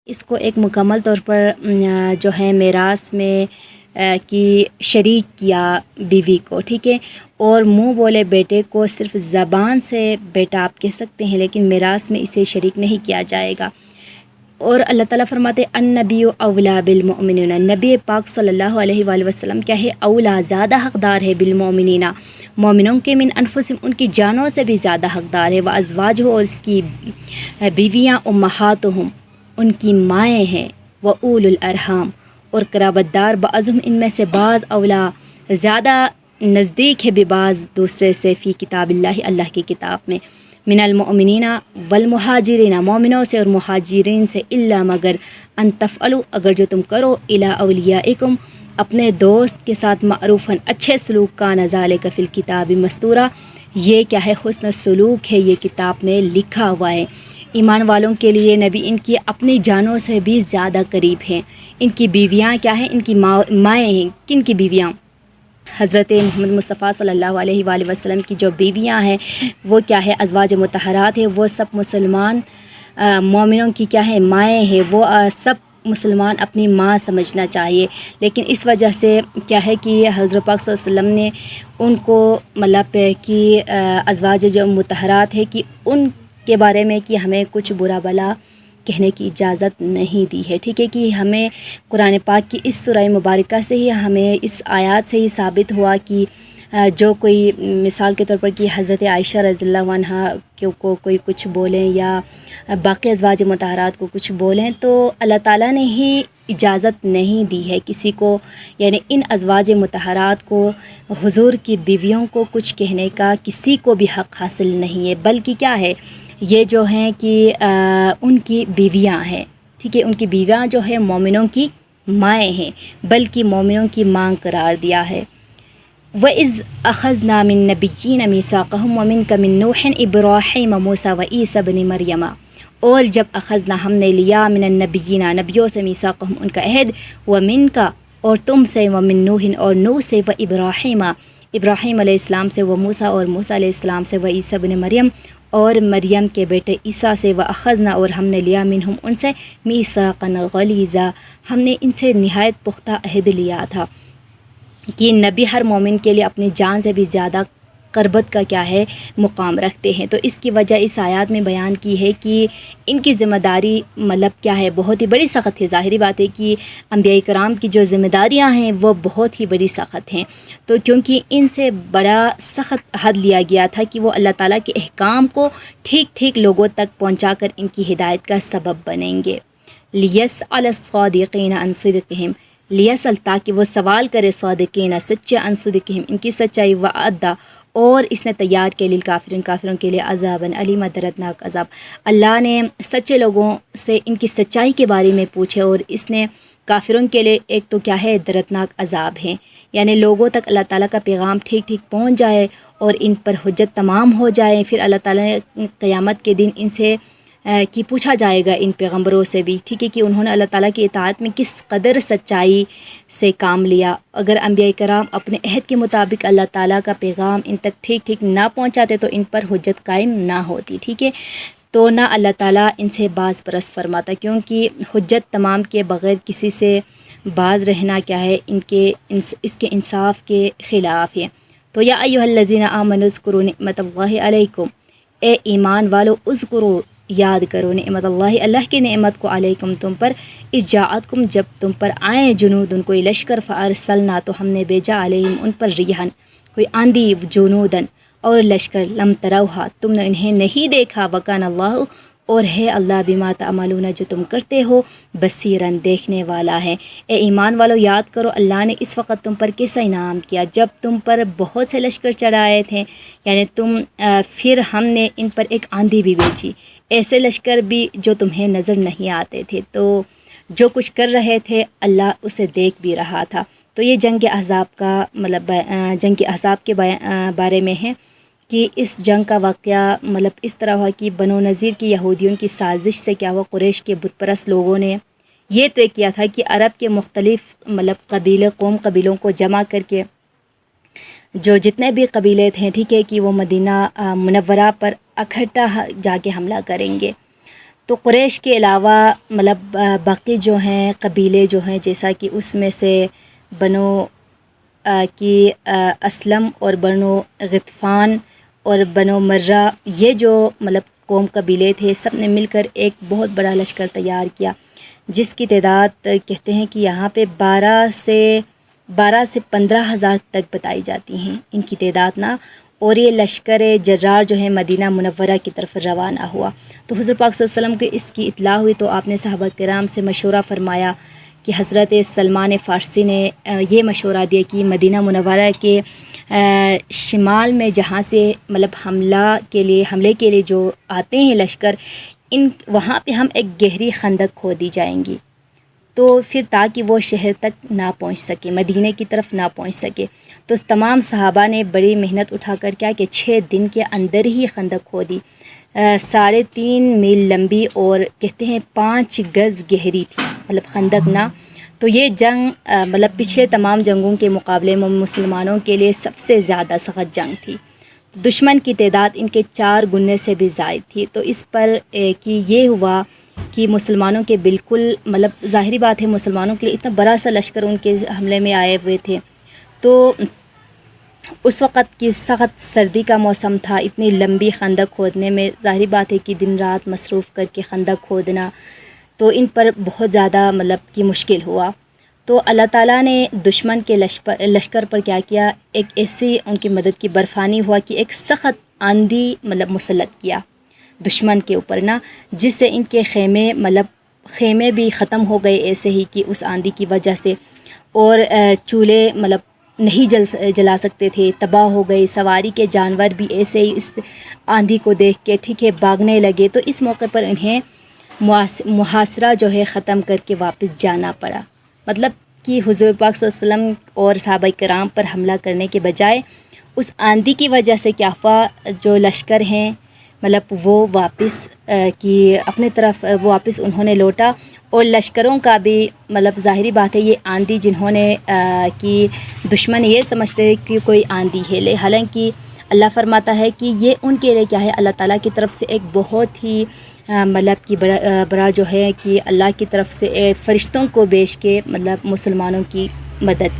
اس کو ایک مکمل طور پر جو ہے میراث میں کی شریک کیا بیوی کو، ٹھیک ہے، اور منہ بولے بیٹے کو صرف زبان سے بیٹا آپ کہہ سکتے ہیں، لیکن میراث میں اسے شریک نہیں کیا جائے گا۔ اور اللہ تعالیٰ فرماتے النبی اولا بالمؤمنین، نبی پاک صلی اللہ علیہ وآلہ وسلم کیا ہے، اولا زیادہ حقدار ہے، بالمؤمنین مومنوں کے، من انفسہم ان کی جانوں سے بھی زیادہ حقدار ہے، وازواجہ اور اس کی بیویاں، امہاتہم ان کی مائیں ہیں، واول الارحام اور قرابت دار، بعضہم ان میں سے بعض، اولا زیادہ نزدیک ہے، ببعض دوسرے سے، فی کتاب اللہ اللہ کی کتاب میں، من المؤمنین والمہاجرین مومنوں سے اور مہاجرین سے، الا مگر ان تفعلوا اگر جو تم کرو، الی اولیائکم اپنے دوست کے ساتھ، معروفاً اچھے سلوک کا، ذالک فی الکتاب مستورا یہ کیا ہے، حسن سلوک ہے، یہ کتاب میں لکھا ہوا ہے۔ ایمان والوں کے لیے نبی ان کی اپنی جانوں سے بھی زیادہ قریب ہیں۔ ان کی بیویاں کیا ہیں، ان کی مائیں ہیں۔ کن کی بیویاں؟ حضرت محمد مصطفیٰ صلی اللہ علیہ وآلہ وسلم کی جو بیویاں ہیں وہ کیا ہے، ازواج مطہرات ہیں، وہ سب مسلمان مومنوں کی کیا ہے، مائیں ہیں، وہ سب مسلمان اپنی ماں سمجھنا چاہیے، لیکن اس وجہ سے کیا ہے کہ حضرت پاک صلی اللہ علیہ وسلم نے ان کو مطلب کہ ازواج جو مطہرات ہے کہ ان کے بارے میں کہ ہمیں کچھ برا بلا کہنے کی اجازت نہیں دی ہے، ٹھیک ہے، کہ ہمیں قرآن پاک کی اس سورہ مبارکہ سے ہی ہمیں اس آیات سے ہی ثابت ہوا کہ جو کوئی مثال کے طور پر کہ حضرت عائشہ رضی اللہ عنہا کو کوئی کچھ بولیں یا باقی ازواج مطہرات کو کچھ بولیں تو اللہ تعالیٰ نے ہی اجازت نہیں دی ہے کسی کو، یعنی ان ازواج مطہرات کو، حضور کی بیویوں کو کچھ کہنے کا کسی کو بھی حق حاصل نہیں ہے، بلکہ کیا ہے، یہ جو ہیں کہ ان کی بیویاں ہیں، ٹھیک ہے، ان کی بیویاں جو ہے مومنوں کی مائیں ہیں، بلکہ مومنوں کی ماں قرار دیا ہے۔ وَإِذْ أَخَذْنَا مِن نَّبِيِّينَ مِيثَاقَهُمْ وَمِنْكَ مِن نُوحٍ إِبْرَاهِيمَ مُوسَىٰ وَعِيسَىٰ ابْنِ مریم، اور جب اخذنا ہم نے لیا، من النبیین نبیوں سے، میثاقہم ان کا عہد، ومنک اور تم سے، ومن نوح اور نوح سے، وابراہیم ابراہیم علیہ السلام سے، وموسیٰ اور موسیٰ علیہ السلام سے، وعیسیٰ ابن مریم اور مریم کے بیٹے عیسیٰ سے، واخذنا اور ہم نے لیا، منہم ان سے، میثاقا غلیظا ہم نے ان سے نہایت پختہ عہد لیا تھا، کہ نبی ہر مومن کے لیے اپنی جان سے بھی زیادہ قربت کا کیا ہے، مقام رکھتے ہیں۔ تو اس کی وجہ اس آیات میں بیان کی ہے کہ ان کی ذمہ داری مطلب کیا ہے، بہت ہی بڑی سخت ہے۔ ظاہری بات ہے کہ انبیاء کرام کی جو ذمہ داریاں ہیں وہ بہت ہی بڑی سخت ہیں، تو کیونکہ ان سے بڑا سخت حد لیا گیا تھا کہ وہ اللہ تعالیٰ کے احکام کو ٹھیک ٹھیک لوگوں تک پہنچا کر ان کی ہدایت کا سبب بنیں گے۔ لیسأل الصادقین عن صدقہم، لیسأل تاکہ وہ سوال کرے، صادقین سچے، عن صدقہم ان کی سچائی، وعدہ اور اس نے تیار کے للکافرین کافروں کے لیے، عذاباً علیما دردناک عذاب، اللہ نے سچے لوگوں سے ان کی سچائی کے بارے میں پوچھے، اور اس نے کافروں کے لیے ایک تو کیا ہے، دردناک عذاب ہے، یعنی لوگوں تک اللہ تعالیٰ کا پیغام ٹھیک ٹھیک پہنچ جائے اور ان پر حجت تمام ہو جائے، پھر اللہ تعالیٰ نے قیامت کے دن ان سے کہ پوچھا جائے گا، ان پیغمبروں سے بھی، ٹھیک ہے، کہ انہوں نے اللہ تعالیٰ کی اطاعت میں کس قدر سچائی سے کام لیا۔ اگر انبیاء کرام اپنے عہد کے مطابق اللہ تعالیٰ کا پیغام ان تک ٹھیک ٹھیک نہ پہنچاتے تو ان پر حجت قائم نہ ہوتی، ٹھیک ہے، تو نہ اللہ تعالیٰ ان سے باز پرست فرماتا، کیونکہ حجت تمام کے بغیر کسی سے باز رہنا کیا ہے، اس کے انصاف کے خلاف ہے۔ تو یا ایھا الذین آمنوا اذکروا نعمت اللہ علیکم، اے ایمان والو، اذکروا یاد کرو، نعمت اللہ اللہ کی نعمت کو، علیکم تم پر، اذ جاءتکم جب تم پر آئیں، جنود کوئی لشکر، فارسلنا تو ہم نے بھیجا، علیہم ان پر، ریحن کوئی آندھی، جنودن اور لشکر، لم تروہا تم نے انہیں نہیں دیکھا، وکان اللہ اور ہے اللہ بما تعملون جو تم کرتے ہو، بصیراً دیکھنے والا ہے۔ اے ایمان والو یاد کرو اللہ نے اس وقت تم پر کیسا انعام کیا، جب تم پر بہت سے لشکر چڑھائے تھے، یعنی پھر ہم نے ان پر ایک آندھی بھی بھیجی، ایسے لشکر بھی جو تمہیں نظر نہیں آتے تھے، تو جو کچھ کر رہے تھے اللہ اسے دیکھ بھی رہا تھا۔ تو یہ جنگ احزاب کا مطلب جنگ احزاب کے بارے میں ہے کہ اس جنگ کا واقعہ مطلب اس طرح ہوا کہ بنو نذیر کی یہودیوں کی سازش سے کیا ہوا، قریش کے بت پرست لوگوں نے یہ طے کیا تھا کہ عرب کے مختلف مطلب قبیلوں کو جمع کر کے، جو جتنے بھی قبیلے تھے، ٹھیک ہے، کہ وہ مدینہ منورہ پر اکٹھا جا کے حملہ کریں گے۔ تو قریش کے علاوہ مطلب باقی جو ہیں قبیلے جو ہیں، جیسا کہ اس میں سے بنو کی اسلم اور بنو غطفان اور بنو مرہ، یہ جو مطلب قوم قبیلے تھے، سب نے مل کر ایک بہت بڑا لشکر تیار کیا، جس کی تعداد کہتے ہیں کہ یہاں پہ 12 سے 15,000 تک بتائی جاتی ہیں ان کی تعداد نا۔ اور یہ لشکر جرار جو ہے مدینہ منورہ کی طرف روانہ ہوا۔ تو حضور پاک صلی اللہ علیہ وسلم کو اس کی اطلاع ہوئی تو آپ نے صحابہ کرام سے مشورہ فرمایا کہ حضرت سلمان فارسی نے یہ مشورہ دیا کہ مدینہ منورہ کے شمال میں جہاں سے مطلب حملے کے لیے جو آتے ہیں لشکر، وہاں پہ ہم ایک گہری خندق کھودی جائیں گی، تو پھر تاکہ وہ شہر تک نہ پہنچ سکے، مدینے کی طرف نہ پہنچ سکے۔ تو تمام صحابہ نے بڑی محنت اٹھا کر کیا کہ 6 دن کے اندر ہی خندق کھودی، 3.5 میل لمبی اور کہتے ہیں 5 گز گہری تھی مطلب خندق نا۔ تو یہ جنگ مطلب پچھلے تمام جنگوں کے مقابلے میں مسلمانوں کے لیے سب سے زیادہ سخت جنگ تھی۔ دشمن کی تعداد ان کے 4 گنے سے بھی زائد تھی۔ تو اس پر کہ یہ ہوا کہ مسلمانوں کے بالکل مطلب ظاہری بات ہے، مسلمانوں کے لیے اتنا بڑا سا لشکر ان کے حملے میں آئے ہوئے تھے، تو اس وقت کی سخت سردی کا موسم تھا، اتنی لمبی خندق کھودنے میں ظاہری بات ہے کہ دن رات مصروف کر کے خندق کھودنا، تو ان پر بہت زیادہ مطلب کہ مشکل ہوا۔ تو اللہ تعالیٰ نے دشمن کے لشکر پر کیا کیا، ایک ایسی ان کی مدد کی برفانی ہوا کہ ایک سخت آندھی مطلب مسلط کیا دشمن کے اوپر نا، جس سے ان کے خیمے بھی ختم ہو گئے ایسے ہی کہ اس آندھی کی وجہ سے، اور چولہے مطلب نہیں جلا سکتے تھے، تباہ ہو گئے، سواری کے جانور بھی ایسے ہی اس آندھی کو دیکھ کے ٹھیک ہے بھاگنے لگے۔ تو اس موقع پر انہیں محاصرہ جو ہے ختم کر کے واپس جانا پڑا، مطلب کہ حضور پاک صلی اللہ علیہ وسلم اور صحابہ کرام پر حملہ کرنے کے بجائے اس آندھی کی وجہ سے کیا ہوا، جو لشکر ہیں مطلب وہ واپس اپنے طرف واپس انہوں نے لوٹا، اور لشکروں کا بھی مطلب ظاہری بات ہے یہ آندھی جنہوں نے کہ دشمن یہ سمجھتے کہ کوئی آندھی ہے، حالانکہ اللہ فرماتا ہے کہ یہ ان کے لیے کیا ہے، اللہ تعالیٰ کی طرف سے ایک بہت ہی مطلب کہ بڑا جو ہے کہ اللہ کی طرف سے فرشتوں کو بھیج کے مطلب مسلمانوں کی مدد